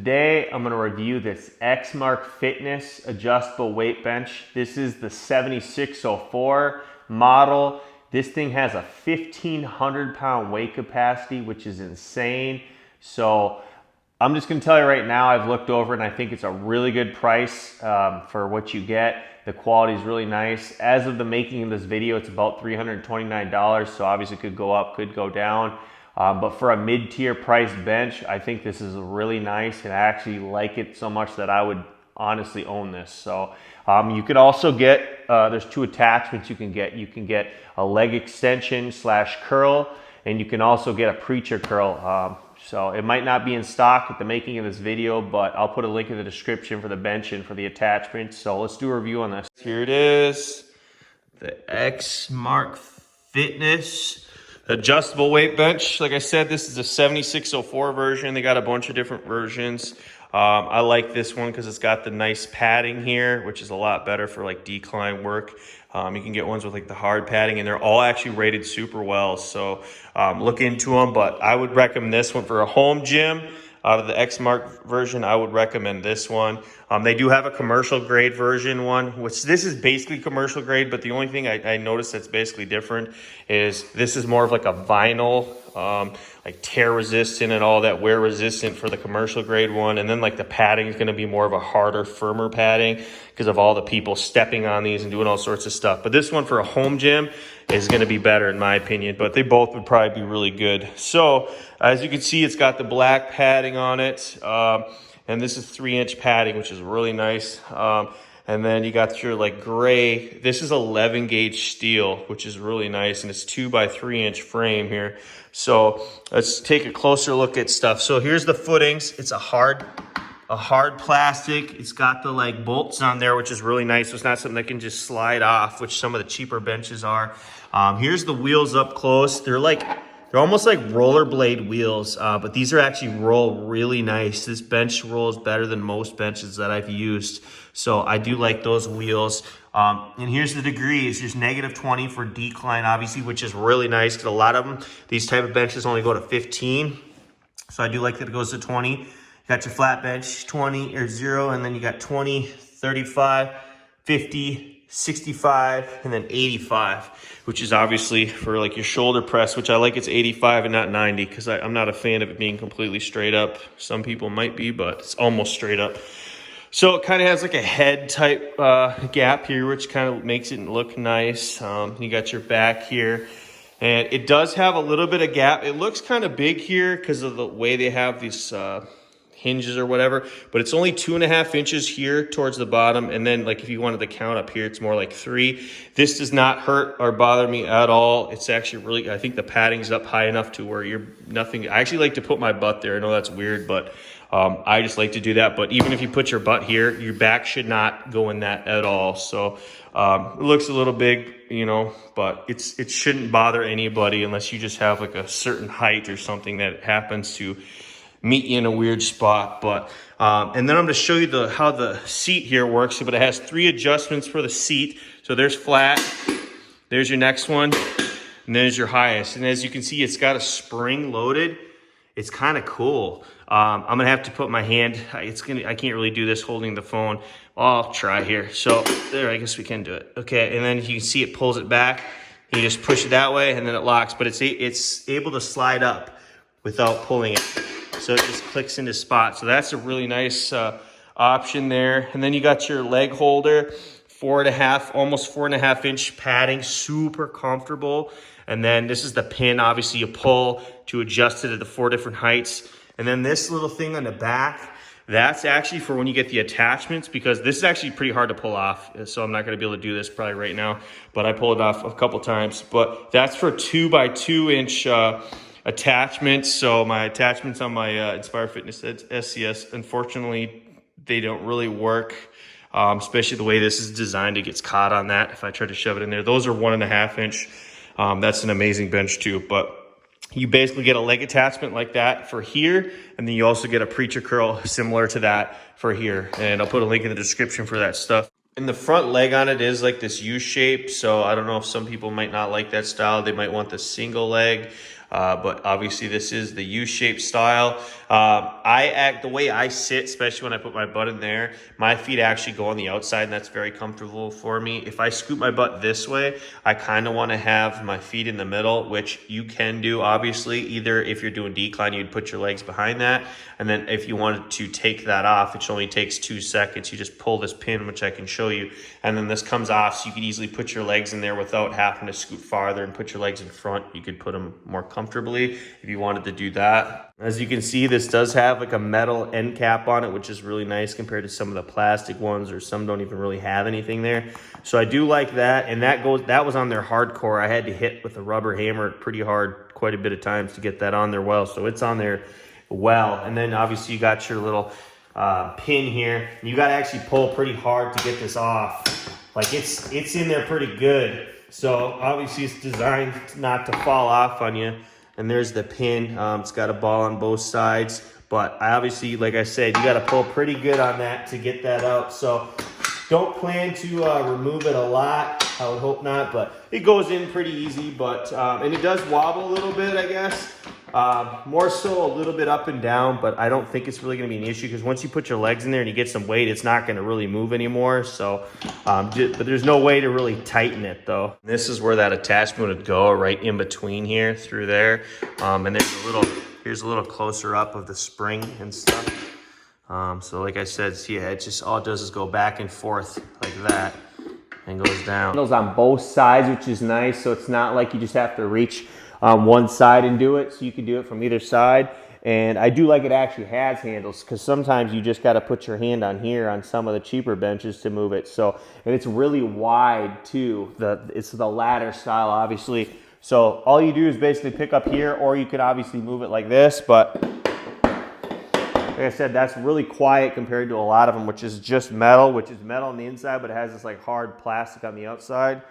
today I'm going to review this Xmark Fitness adjustable weight bench. This is the 7604 model. This thing has a 1,500 pound weight capacity, which is insane. So I'm just going to tell you right now, I've looked over and I think it's a really good price for what you get. The quality is really nice. As of the making of this video, it's about $329. So obviously it could go up, could go down. But for a mid-tier price bench, I think this is really nice, and I actually like it so much that I would honestly own this. So you could also get, there's two attachments you can get. You can get a leg extension / curl, and you can also get a preacher curl. So it might not be in stock at the making of this video, but I'll put a link in the description for the bench and for the attachments. So let's do a review on this. Here it is, the Xmark Fitness adjustable weight bench. Like I said, this is a 7604 version. They got a bunch of different versions. I like this one because it's got the nice padding here, which is a lot better for like decline work. You can get ones with like the hard padding, and they're all actually rated super well. So look into them, but I would recommend this one for a home gym. Out of the Xmark version, I would recommend this one. They do have a commercial grade version one, which this is basically commercial grade, but the only thing I noticed that's basically different is this is more of like a vinyl, like tear resistant and all that, wear resistant for the commercial grade one. And then like the padding is gonna be more of a harder, firmer padding because of all the people stepping on these and doing all sorts of stuff. But this one for a home gym is gonna be better in my opinion, but they both would probably be really good. So as you can see, it's got the black padding on it. And this is 3-inch padding, which is really nice. And then you got your like gray, this is 11 gauge steel, which is really nice. And it's 2 by 3-inch frame here. So let's take a closer look at stuff. So here's the footings. It's a hard plastic. It's got the like bolts on there, which is really nice. So it's not something that can just slide off, which some of the cheaper benches are. Here's the wheels up close. They're almost like rollerblade wheels, but these are actually roll really nice. This bench rolls better than most benches that I've used. So I do like those wheels. And here's the degrees. There's -20 for decline, obviously, which is really nice because a lot of them, these type of benches only go to 15. So I do like that it goes to 20. You got your flat bench, 20 or 0, and then you got 20, 35, 50, 65, and then 85, which is obviously for like your shoulder press, which I like it's 85 and not 90 because I'm not a fan of it being completely straight up. Some people might be, but it's almost straight up. So it kind of has like a head type gap here, which kind of makes it look nice. You got your back here, and it does have a little bit of gap. It looks kind of big here because of the way they have these hinges or whatever, but it's only 2.5 inches here towards the bottom. And then like if you wanted to count up here, it's more like 3. This does not hurt or bother me at all. It's actually really, I think the padding's up high enough to where you're nothing. I actually like to put my butt there. I know that's weird, but I just like to do that. But even if you put your butt here, your back should not go in that at all. So it looks a little big, you know, but it shouldn't bother anybody unless you just have like a certain height or something that happens to meet you in a weird spot. But and then I'm going to show you how the seat here works. But it has 3 adjustments for the seat. So there's flat, there's your next one, and there's your highest. And as you can see, it's got a spring loaded. It's kind of cool. I'm gonna have to put my hand. I can't really do this holding the phone. I'll try here. So there, I guess we can do it. Okay, and then you can see it pulls it back. You just push it that way, and then it locks. But it's able to slide up without pulling it. So it just clicks into spot. So that's a really nice option there. And then you got your leg holder, 4.5, almost 4.5 inch padding, super comfortable. And then this is the pin, obviously you pull to adjust it at the 4 different heights. And then this little thing on the back, that's actually for when you get the attachments, because this is actually pretty hard to pull off. So I'm not gonna be able to do this probably right now, but I pulled it off a couple times. But that's for 2 by 2 inch attachments. So my attachments on my Inspire Fitness SCS, unfortunately, they don't really work, especially the way this is designed. It gets caught on that if I try to shove it in there. Those are 1.5 inch. That's an amazing bench too. But you basically get a leg attachment like that for here, and then you also get a preacher curl similar to that for here. And I'll put a link in the description for that stuff. And the front leg on it is like this U shape. So I don't know if some people might not like that style. They might want the single leg. But obviously this is the U-shaped style. The way I sit, especially when I put my butt in there, my feet actually go on the outside, and that's very comfortable for me. If I scoot my butt this way, I kind of want to have my feet in the middle, which you can do, obviously. Either if you're doing decline, you'd put your legs behind that, and then if you wanted to take that off, which only takes 2 seconds, you just pull this pin, which I can show you, and then this comes off, so you could easily put your legs in there without having to scoot farther and put your legs in front. You could put them more comfortably if you wanted to do that. As you can see, this does have like a metal end cap on it, which is really nice compared to some of the plastic ones, or some don't even really have anything there. So I do like that, and that was on their hardcore. I had to hit with a rubber hammer pretty hard quite a bit of times to get that on there well, so it's on there well. And then obviously you got your little pin here. You got to actually pull pretty hard to get this off. Like it's in there pretty good. So obviously it's designed not to fall off on you. And there's the pin. It's got a ball on both sides. But obviously, like I said, you got to pull pretty good on that to get that out. So don't plan to remove it a lot. I would hope not, but it goes in pretty easy. But and it does wobble a little bit, I guess. More so a little bit up and down, but I don't think it's really going to be an issue, because once you put your legs in there and you get some weight, it's not going to really move anymore. So, but there's no way to really tighten it though. This is where that attachment would go, right in between here through there. And here's a little closer up of the spring and stuff. So like I said, see, it just all it does is go back and forth like that and goes down. Handles on both sides, which is nice. So it's not like you just have to reach one side and do it, so you can do it from either side. And I do like it actually has handles, because sometimes you just got to put your hand on here on some of the cheaper benches to move it. So, and it's really wide too. It's the ladder style, obviously. So all you do is basically pick up here, or you could obviously move it like this. But like I said, that's really quiet compared to a lot of them, which is just metal, which is metal on the inside, but it has this like hard plastic on the outside.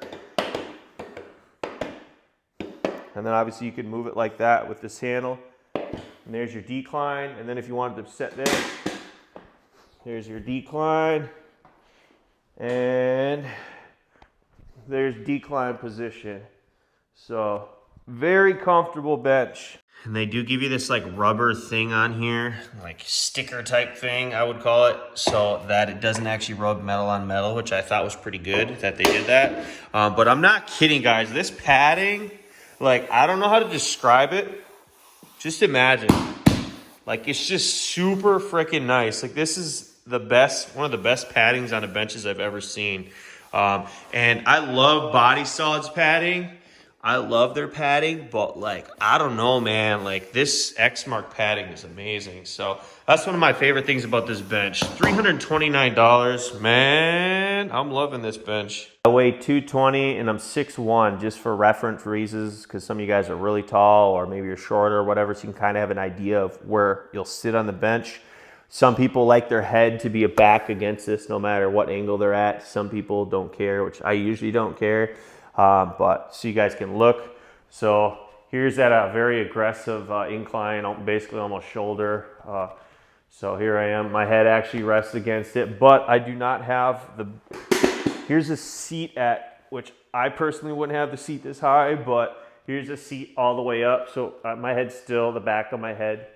And then obviously you could move it like that with this handle. And there's your decline. And then if you wanted to set this, there's your decline. And there's decline position. So very comfortable bench. And they do give you this like rubber thing on here, like sticker type thing, I would call it, so that it doesn't actually rub metal on metal, which I thought was pretty good that they did that. But I'm not kidding, guys. This padding, like, I don't know how to describe it. Just imagine. Like, it's just super freaking nice. Like, this is the best, one of the best paddings on the benches I've ever seen. And I love Body Solids padding. I love their padding, but like, I don't know, man. Like, this Xmark padding is amazing. So that's one of my favorite things about this bench. $329, man. I'm loving this bench. I weigh 220 and I'm 6'1", just for reference reasons, because some of you guys are really tall, or maybe you're shorter or whatever, so you can kind of have an idea of where you'll sit on the bench. Some people like their head to be back against this no matter what angle they're at. Some people don't care, which I usually don't care. But so you guys can look. So here's at a very aggressive incline, basically almost shoulder. So here I am. My head actually rests against it, but I do not have the... Here's a seat at, which I personally wouldn't have the seat this high, but here's a seat all the way up. So my head's still, the back of my head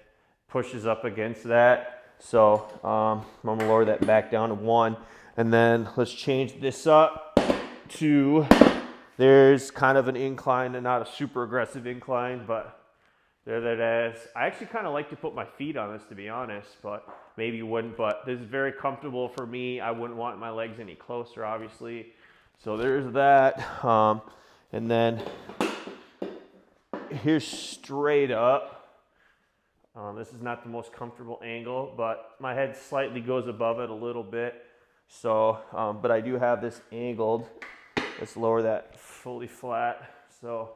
pushes up against that. So I'm gonna lower that back down to 1. And then let's change this up to... There's kind of an incline, and not a super aggressive incline, but there that is. I actually kind of like to put my feet on this, to be honest, but maybe you wouldn't. But this is very comfortable for me. I wouldn't want my legs any closer, obviously. So there's that. And then here's straight up. This is not the most comfortable angle, but my head slightly goes above it a little bit. So, but I do have this angled. Let's lower that fully flat. So,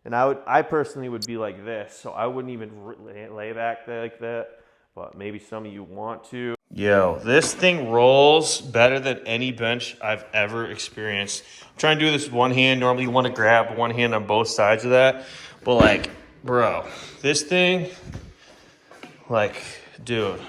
and I personally would be like this. So I wouldn't even lay back like that, but maybe some of you want to. Yo, this thing rolls better than any bench I've ever experienced. I'm trying to do this with one hand. Normally you want to grab one hand on both sides of that. But like, bro, this thing, like, dude,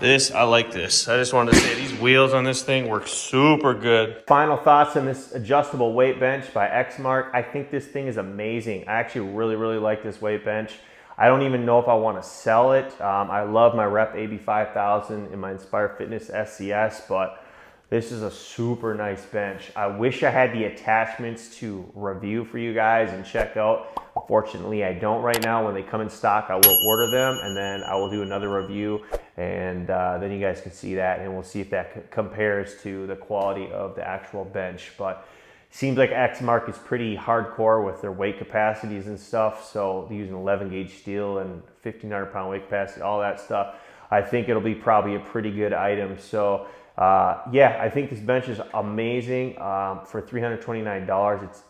This, I like this. I just wanted to say these wheels on this thing work super good. Final thoughts on this adjustable weight bench by Xmark. I think this thing is amazing. I actually really like this weight bench. I don't even know if I want to sell it. I love my Rep AB 5000 and my Inspire Fitness SCS, but this is a super nice bench. I wish I had the attachments to review for you guys and check out. Unfortunately, I don't right now. When they come in stock, I will order them, and then I will do another review, and then you guys can see that, and we'll see if that compares to the quality of the actual bench. But seems like Xmark is pretty hardcore with their weight capacities and stuff. So they're using 11 gauge steel and 1,500 pound weight capacity, all that stuff. I think it'll be probably a pretty good item. So yeah, I think this bench is amazing. For $329, it's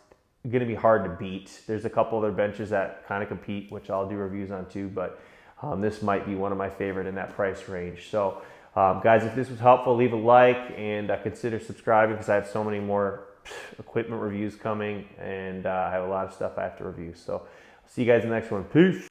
going to be hard to beat. There's a couple other benches that kind of compete, which I'll do reviews on too, but this might be one of my favorite in that price range. So guys, if this was helpful, leave a like and consider subscribing, because I have so many more equipment reviews coming, and I have a lot of stuff I have to review. So I'll see you guys in the next one. Peace.